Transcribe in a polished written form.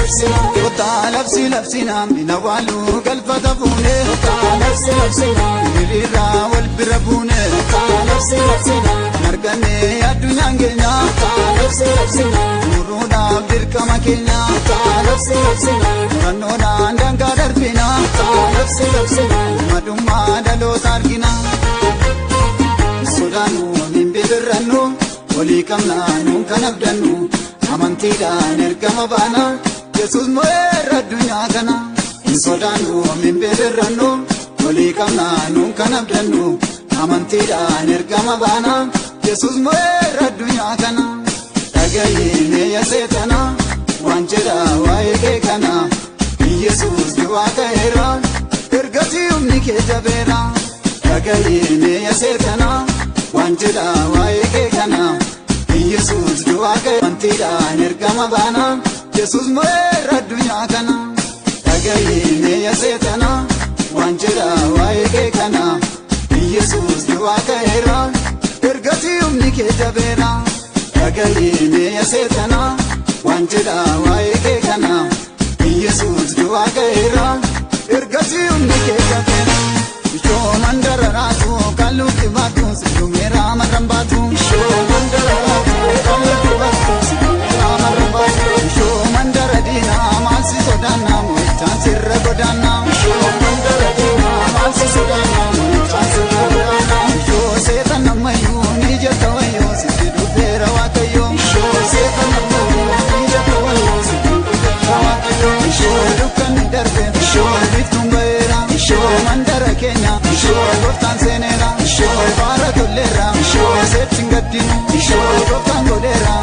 Lafsi lafsina mina walu galfata bune Mirira wal birabune Nargane adunya ngenya Muruna birkama kenya Ranona ndanga darbina Maduma dalo targina Sudanu mimbirranu Wali kamna nun kanabdanu Amantida nergama bana Jesus moera dunya kana Sodanu mimbirranu Wali kamna nun kanabdanu Amantida nergama bana Jesus moera dunya kana Tagayine ya setana Wanjeda waike kana Jesus duwa kaera Ergati umnike jabera Tagayine ya setana Wanjeda waike kana Jesus duwa kaera Amantida nergama bana Jesus moera dunya kana Tagayine ya setana Wanjeda waike kana Jesus duwa kaera Ergati umnike jabera Tagayine ya setana Wanjeda waike kana Jesus duwa kaera Ergati umnike jabera Isho mandara ratu kalu kibatu Sidumera marambatu Isho mandara ratu kalu kibatu Sidumera marambatu Isho mandara dina masi sodana Moitan sirra godana Isho mandara dina masi sodana Moitan sirra godana Isho setan namayu nija tawayo Sididu pera wakayo Isho setan namayu nija tawayo Sididu pera wakayo Isho dukan darbe Isho bitumbaera Isho mandara kenya Isho goftan senera Isho bara tolera Isho setingatinu Isho goftan godera